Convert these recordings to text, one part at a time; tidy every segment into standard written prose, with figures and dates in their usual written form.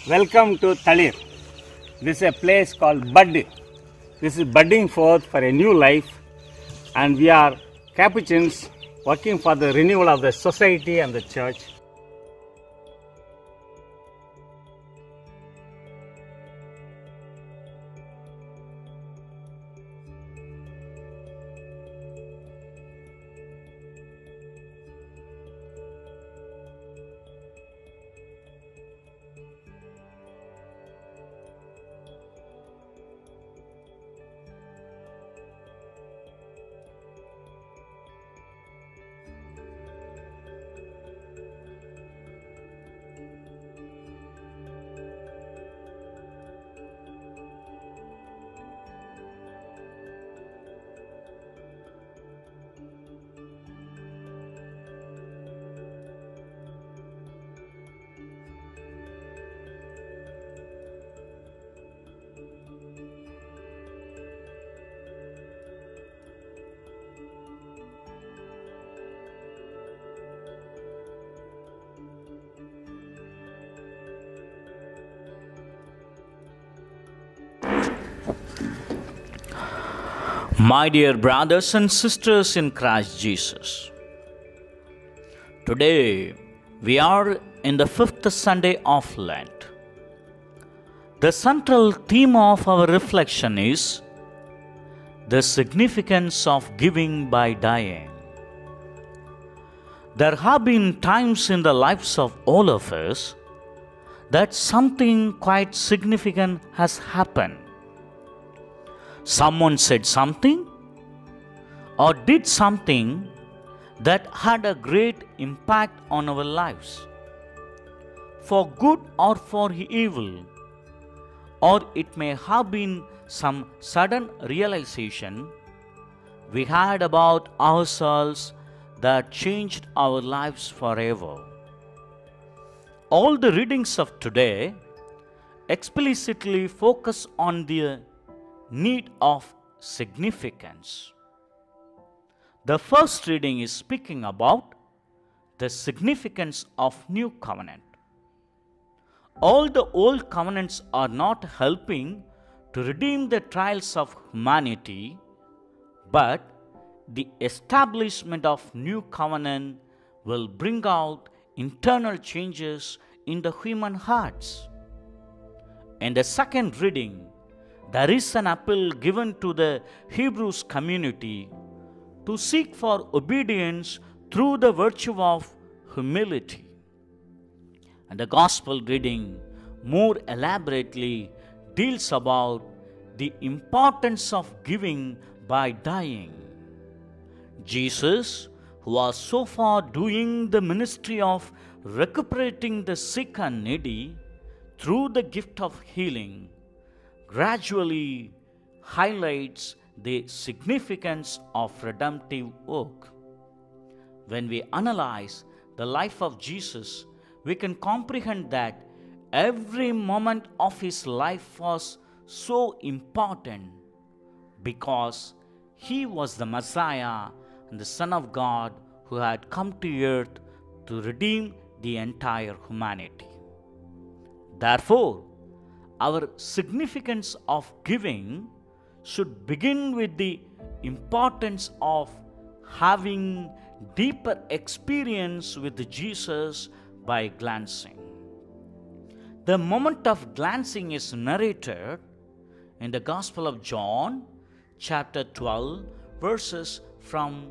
Welcome to Talir. This is a place called Bud. This is budding forth for a new life, and we are Capuchins working for the renewal of the society and the church. My dear brothers and sisters in Christ Jesus, today we are in the fifth Sunday of Lent. The central theme of our reflection is the significance of giving by dying. There have been times in the lives of all of us that something quite significant has happened. Someone said something or did something that had a great impact on our lives, for good or for evil, or it may have been some sudden realization we had about ourselves that changed our lives forever. All the readings of today explicitly focus on the need of significance. The first reading is speaking about the significance of new covenant. All the old covenants are not helping to redeem the trials of humanity, but the establishment of new covenant will bring out internal changes in the human hearts. In the second reading, there is an appeal given to the Hebrews community to seek for obedience through the virtue of humility. And the gospel reading more elaborately deals about the importance of giving by dying. Jesus, who was so far doing the ministry of recuperating the sick and needy through the gift of healing, gradually highlights the significance of redemptive work. When we analyze the life of Jesus, we can comprehend that every moment of his life was so important because he was the Messiah and the Son of God who had come to earth to redeem the entire humanity. Therefore, our significance of giving should begin with the importance of having deeper experience with Jesus by glancing. The moment of glancing is narrated in the Gospel of John, chapter 12, verses from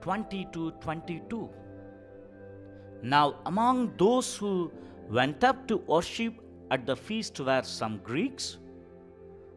20 to 22. Now, among those who went up to worship at the feast were some Greeks.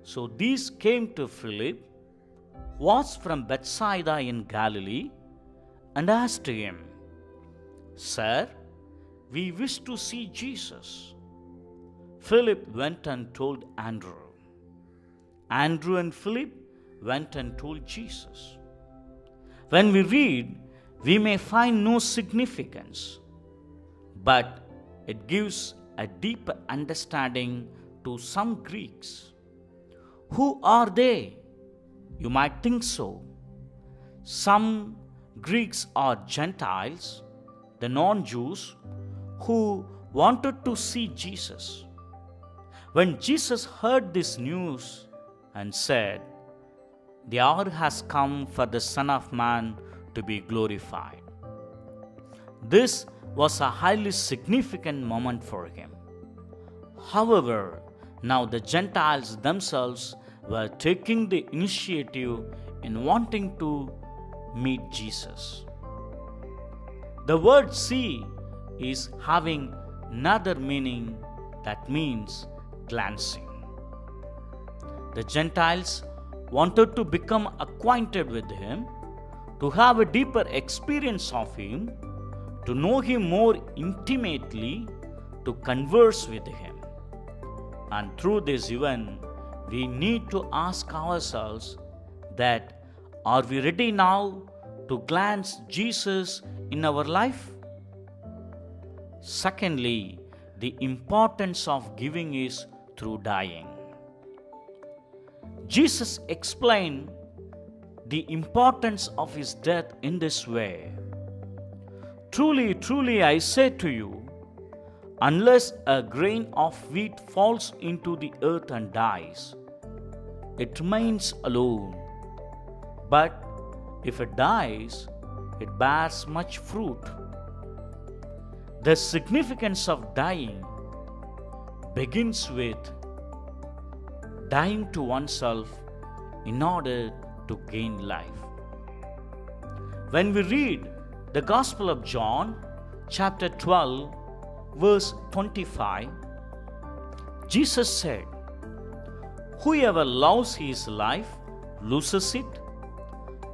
So these came to Philip, who was from Bethsaida in Galilee, and asked him, "Sir, we wish to see Jesus." Philip went and told Andrew. Andrew and Philip went and told Jesus. When we read, we may find no significance, but it gives a deeper understanding to some Greeks. Who are they? You might think so. Some Greeks are Gentiles, the non-Jews, who wanted to see Jesus. When Jesus heard this news and said, "The hour has come for the Son of Man to be glorified," this was a highly significant moment for him. However, now the Gentiles themselves were taking the initiative in wanting to meet Jesus. The word "see" is having another meaning that means glancing. The Gentiles wanted to become acquainted with him, to have a deeper experience of him, to know him more intimately, to converse with him. And through this event, we need to ask ourselves that, are we ready now to glance Jesus in our life? Secondly, the importance of giving is through dying. Jesus explained the importance of his death in this way. "Truly, truly, I say to you, unless a grain of wheat falls into the earth and dies, it remains alone. But if it dies, it bears much fruit." The significance of dying begins with dying to oneself in order to gain life. When we read the Gospel of John, chapter 12, verse 25, Jesus said, "Whoever loves his life loses it,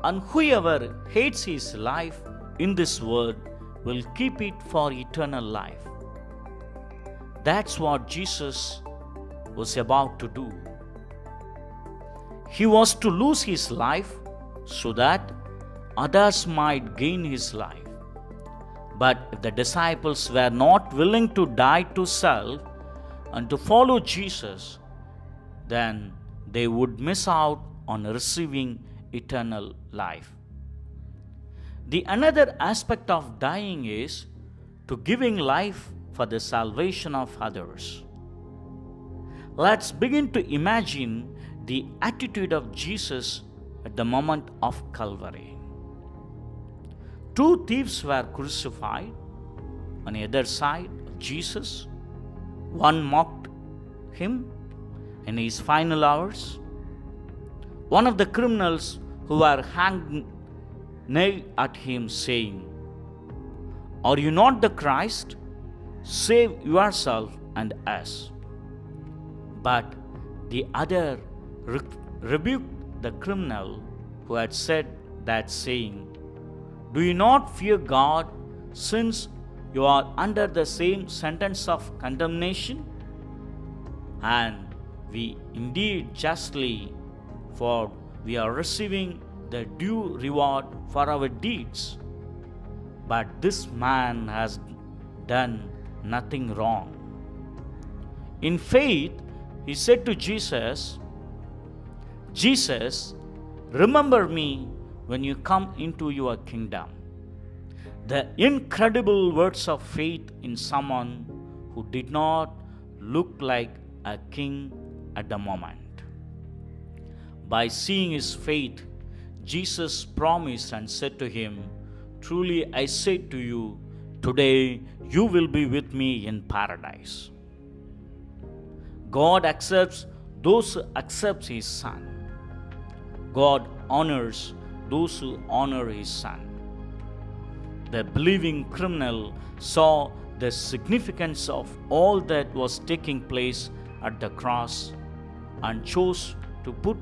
and whoever hates his life in this world will keep it for eternal life." That's what Jesus was about to do. He was to lose his life so that others might gain his life. But if the disciples were not willing to die to self and to follow Jesus, then they would miss out on receiving eternal life. The another aspect of dying is to giving life for the salvation of others. Let's begin to imagine the attitude of Jesus at the moment of Calvary. Two thieves were crucified on either side of Jesus. One mocked him in his final hours. One of the criminals who were hanged nailed at him, saying, "Are you not the Christ? Save yourself and us." But the other rebuked the criminal who had said that, saying, "Do you not fear God, since you are under the same sentence of condemnation? And we indeed justly, for we are receiving the due reward for our deeds. But this man has done nothing wrong." In faith, he said to Jesus, "Jesus, remember me when you come into your kingdom." The incredible words of faith in someone who did not look like a king at the moment. By seeing his faith, Jesus promised and said to him, "Truly I say to you, today you will be with me in paradise." God accepts those who accept his Son. God honors those who honor his Son. The believing criminal saw the significance of all that was taking place at the cross and chose to put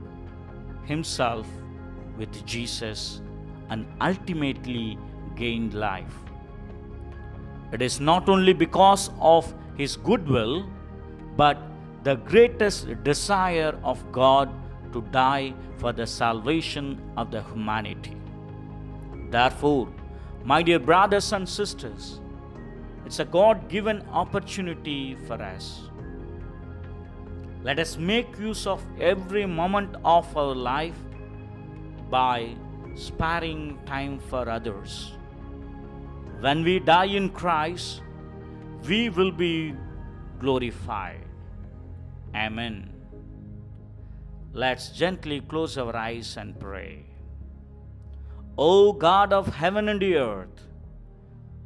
himself with Jesus and ultimately gained life. It is not only because of his goodwill, but the greatest desire of God to die for the salvation of the humanity. Therefore, my dear brothers and sisters, it's a God-given opportunity for us. Let us make use of every moment of our life by sparing time for others. When we die in Christ, we will be glorified. Amen. Let's gently close our eyes and pray. O God of heaven and the earth,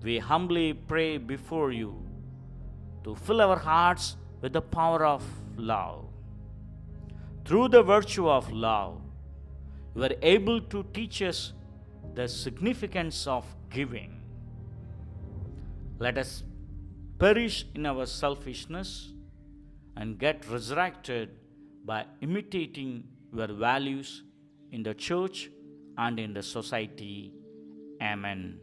we humbly pray before you to fill our hearts with the power of love. Through the virtue of love, you are able to teach us the significance of giving. Let us perish in our selfishness and get resurrected by imitating your values in the church and in the society. Amen.